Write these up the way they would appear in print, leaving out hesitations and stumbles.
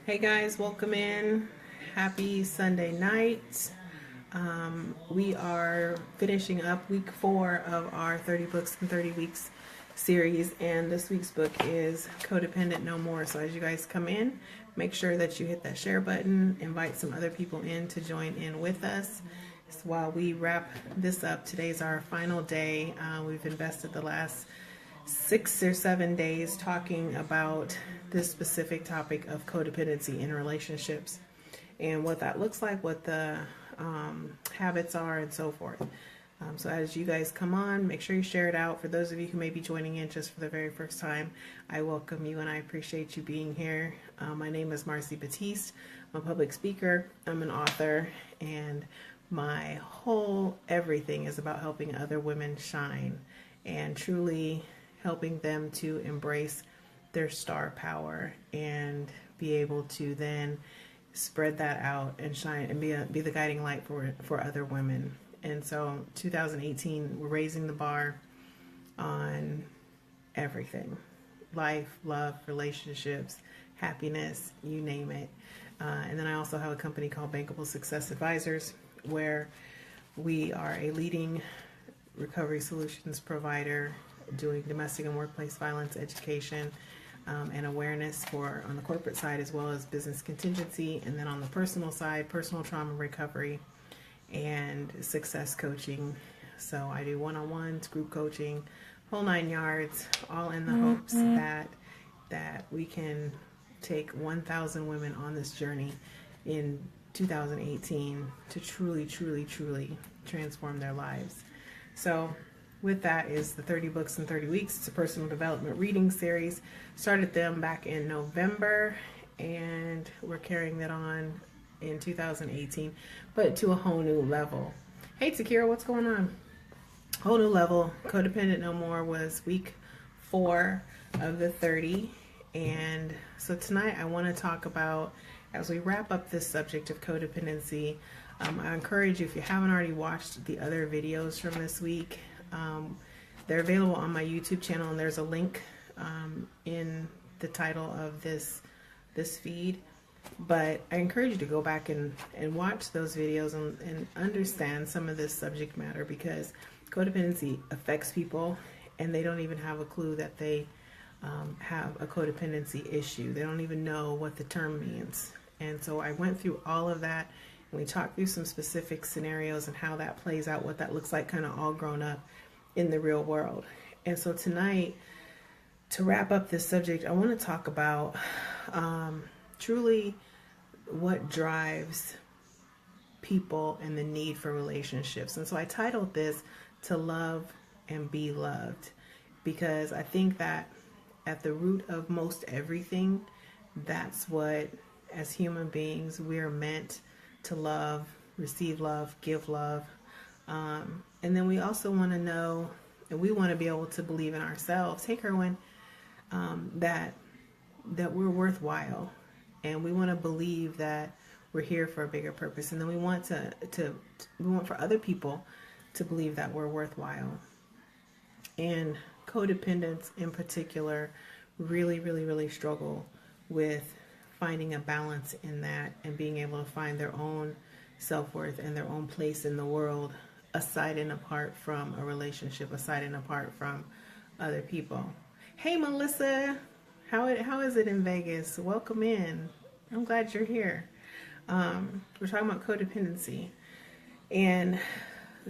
Hey guys, welcome in. Happy Sunday night. We are finishing up week 4 of our 30 Books in 30 Weeks series, and this week's book is Codependent No More. So as you guys come in, make sure that you hit that share button, invite some other people in to join in with us. So while we wrap this up, today's our final day. We've invested the last 6 or 7 days talking about this specific topic of codependency in relationships and what that looks like, what the habits are, and so forth. So as you guys come on, make sure you share it out. For those of you who may be joining in just for the very first time, I welcome you and I appreciate you being here. My name is Marcy Batiste. I'm a public speaker. I'm an author, and my whole everything is about helping other women shine and truly helping them to embrace their star power and be able to then spread that out and shine and be the guiding light for other women. And so 2018, we're raising the bar on everything: life, love, relationships, happiness, you name it. And then I also have a company called Bankable Success Advisors, where we are a leading recovery solutions provider doing domestic and workplace violence education and awareness for on the corporate side, as well as business contingency, and then on the personal side, personal trauma recovery and success coaching. So I do one-on-ones, group coaching, whole 9 yards, all in the hopes that we can take 1,000 women on this journey in 2018 to truly transform their lives. So with that is the 30 Books in 30 Weeks. It's a personal development reading series. Started them back in November, and we're carrying that on in 2018, but to a whole new level. Hey Takira, what's going on? Whole new level. Codependent No More was week 4 of the 30. And so tonight I want to talk about, as we wrap up this subject of codependency, I encourage you, if you haven't already watched the other videos from this week, they're available on my YouTube channel, and there's a link in the title of this feed. But I encourage you to go back and watch those videos and understand some of this subject matter, because codependency affects people and they don't even have a clue that they have a codependency issue. They don't even know what the term means. And so I went through all of that, and we talked through some specific scenarios and how that plays out, what that looks like kind of all grown up in the real world. And so tonight, to wrap up this subject, I want to talk about truly what drives people and the need for relationships. And so I titled this "To Love and Be Loved," because I think that at the root of most everything, that's what, as human beings, we are meant to love, receive love, give love. And then we also want to know, and we want to be able to believe in ourselves, hey Kerwin, that we're worthwhile, and we want to believe that we're here for a bigger purpose. And then we want we want for other people to believe that we're worthwhile. And codependents in particular really struggle with finding a balance in that and being able to find their own self-worth and their own place in the world, aside and apart from a relationship, aside and apart from other people. Hey Melissa, how is it in Vegas? Welcome in. I'm glad you're here. We're talking about codependency, and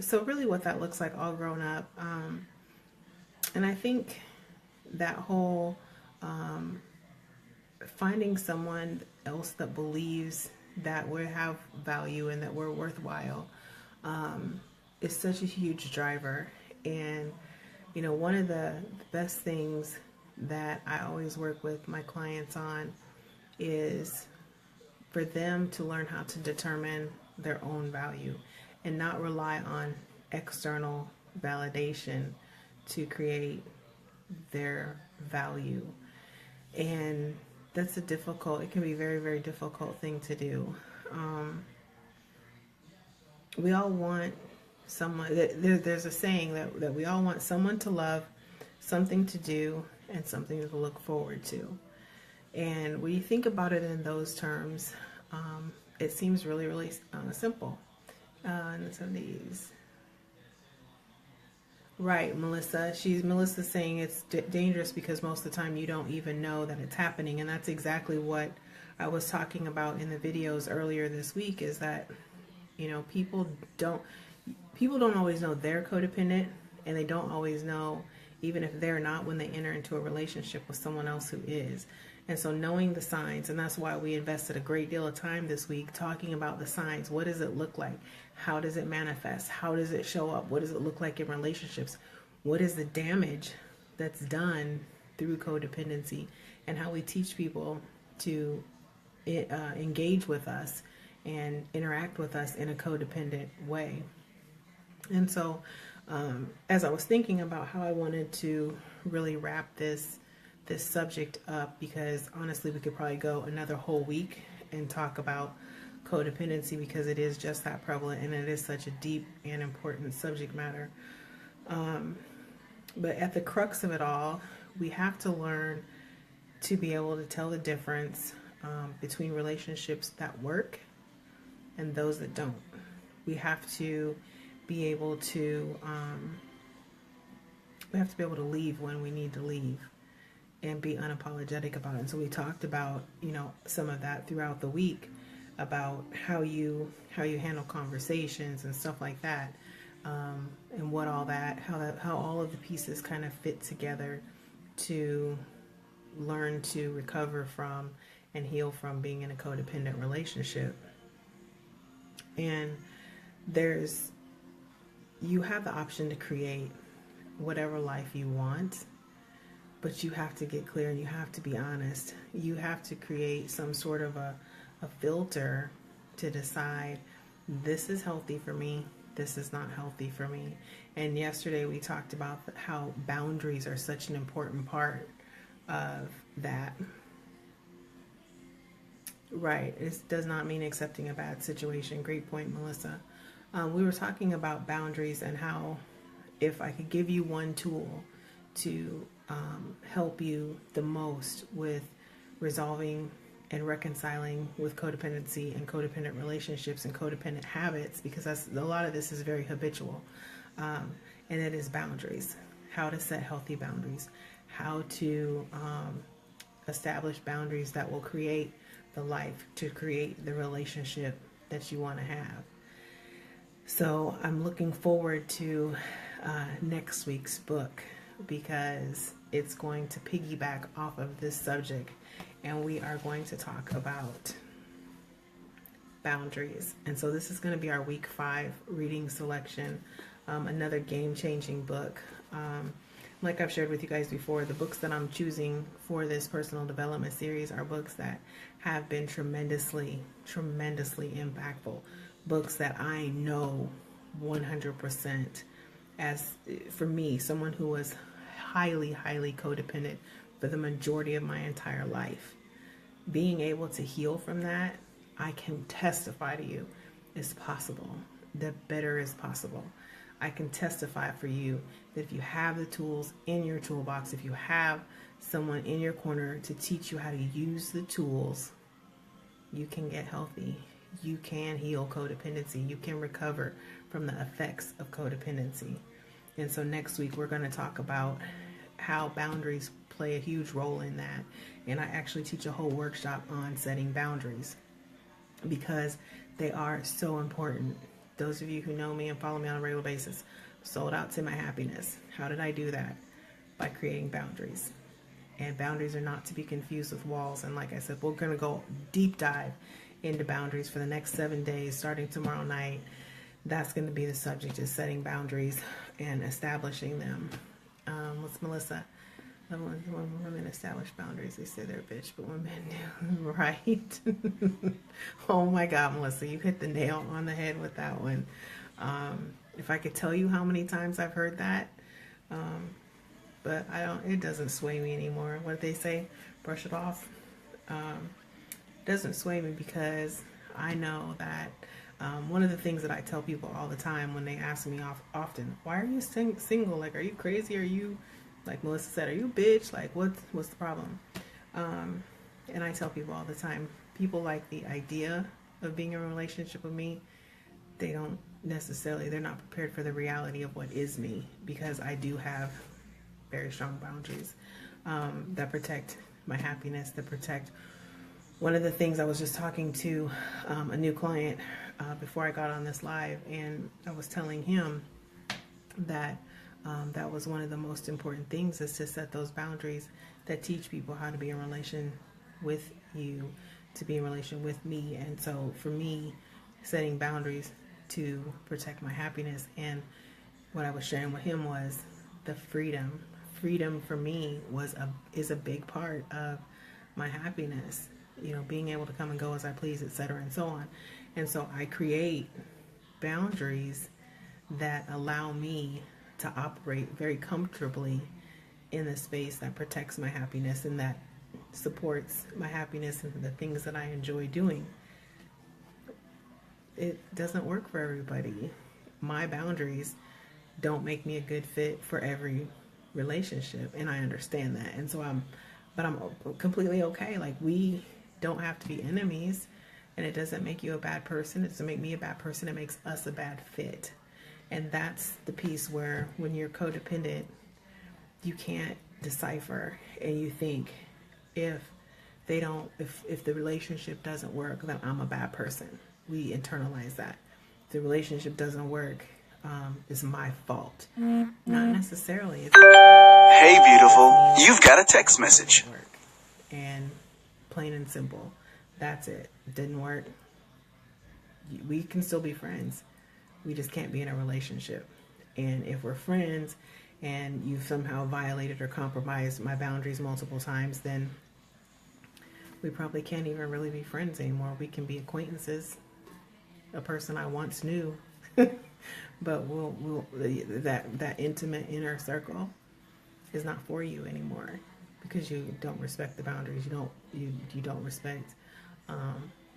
so really what that looks like all grown up. And I think that whole finding someone else that believes that we have value and that we're worthwhile is such a huge driver. And you know, one of the best things that I always work with my clients on is for them to learn how to determine their own value and not rely on external validation to create their value. And that's it can be very difficult thing to do. We all want someone, there's a saying that we all want someone to love, something to do, and something to look forward to. And when you think about it in those terms, it seems really, really simple. And some of these. Right, Melissa. Melissa saying it's dangerous because most of the time you don't even know that it's happening. And that's exactly what I was talking about in the videos earlier this week, is that, don't always know they're codependent, and they don't always know, even if they're not, when they enter into a relationship with someone else who is. And so knowing the signs, and that's why we invested a great deal of time this week talking about the signs. What does it look like? How does it manifest? How does it show up? What does it look like in relationships? What is the damage that's done through codependency? And how we teach people to engage with us and interact with us in a codependent way. And so as I was thinking about how I wanted to really wrap this subject up, because honestly we could probably go another whole week and talk about codependency, because it is just that prevalent and it is such a deep and important subject matter. But at the crux of it all, we have to learn to be able to tell the difference between relationships that work and those that don't. We have to be able to leave when we need to leave and be unapologetic about it. And so we talked about, some of that throughout the week, about how you handle conversations and stuff like that, and what all that, how all of the pieces kind of fit together to learn to recover from and heal from being in a codependent relationship. And you have the option to create whatever life you want, but you have to get clear and you have to be honest. You have to create some sort of a filter to decide, this is healthy for me, this is not healthy for me. And yesterday we talked about how boundaries are such an important part of that. Right, it does not mean accepting a bad situation. Great point, Melissa. We were talking about boundaries and how, if I could give you one tool to help you the most with resolving and reconciling with codependency and codependent relationships and codependent habits, because a lot of this is very habitual, and it is boundaries. How to set healthy boundaries, how to establish boundaries that will create the life, to create the relationship that you want to have. So I'm looking forward to next week's book, because it's going to piggyback off of this subject, and we are going to talk about boundaries. And so this is going to be our week 5 reading selection, another game-changing book. Like I've shared with you guys before, the books that I'm choosing for this personal development series are books that have been tremendously, tremendously impactful. Books that I know 100%, as for me, someone who was highly, highly codependent for the majority of my entire life. Being able to heal from that, I can testify to you, is possible. The better is possible. I can testify for you that if you have the tools in your toolbox, if you have someone in your corner to teach you how to use the tools, you can get healthy. You can heal codependency. You can recover from the effects of codependency. And so next week we're going to talk about how boundaries play a huge role in that. And I actually teach a whole workshop on setting boundaries, because they are so important. Those of you who know me and follow me on a regular basis, sold out to my happiness. How did I do that? By creating boundaries. And boundaries are not to be confused with walls. And like I said, we're going to go deep dive into boundaries for the next 7 days, starting tomorrow night. That's going to be the subject, is setting boundaries and establishing them. What's Melissa? When women establish boundaries, they say they're a bitch, but when men do, right? Oh my God, Melissa, you hit the nail on the head with that one. If I could tell you how many times I've heard that, but it doesn't sway me anymore. What did they say? Brush it off. It doesn't sway me, because I know that one of the things that I tell people all the time when they ask me often, why are you single? Like, are you crazy? Are you, like Melissa said, are you a bitch? Like, what's the problem? and I tell people all the time, people like the idea of being in a relationship with me. They don't necessarily, they're not prepared for the reality of what is me, because I do have very strong boundaries that protect my happiness, that protect. One of the things, I was just talking to a new client before I got on this live, and I was telling him that that was one of the most important things, is to set those boundaries that teach people how to be in relation with you, to be in relation with me. And so for me, setting boundaries to protect my happiness, and what I was sharing with him was the freedom. Freedom for me is a big part of my happiness. You know, being able to come and go as I please, etc., and so on. And so I create boundaries that allow me to operate very comfortably in a space that protects my happiness and that supports my happiness and the things that I enjoy doing. It doesn't work for everybody. My boundaries don't make me a good fit for every relationship, and I understand that. And so I'm completely okay. Like, we don't have to be enemies, and it doesn't make you a bad person. It doesn't make me a bad person. It makes us a bad fit. And that's the piece where, when you're codependent, you can't decipher, and you think, if the relationship doesn't work, then I'm a bad person. We internalize that. If the relationship doesn't work, it's my fault. Not necessarily. Hey, beautiful, you've got a text message. And plain and simple, that's it. It didn't work. We can still be friends. We just can't be in a relationship. And if we're friends and you've somehow violated or compromised my boundaries multiple times, then we probably can't even really be friends anymore. We can be acquaintances, a person I once knew, but that intimate inner circle is not for you anymore, because you don't respect the boundaries. You don't respect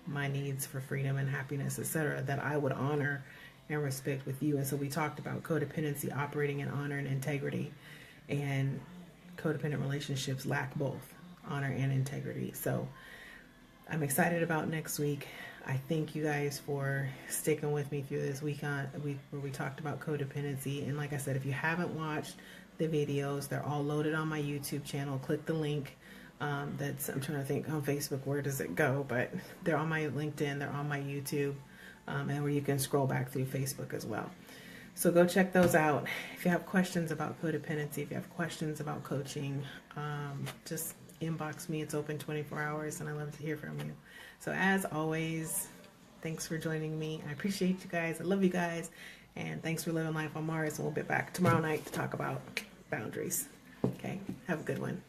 my needs for freedom and happiness, etc., that I would honor and respect with you. And so we talked about codependency operating in honor and integrity, and codependent relationships lack both honor and integrity. So I'm excited about next week. I thank you guys for sticking with me through this week where we talked about codependency. And like I said, if you haven't watched the videos, they're all loaded on my YouTube channel. Click the link. I'm trying to think, on Facebook, where does it go? But they're on my LinkedIn, they're on my YouTube, and where you can scroll back through Facebook as well. So go check those out. If you have questions about codependency, if you have questions about coaching, just inbox me. It's open 24 hours, and I love to hear from you. So as always, thanks for joining me. I appreciate you guys. I love you guys. And thanks for living life on Mars. And we'll be back tomorrow night to talk about boundaries. Okay, have a good one.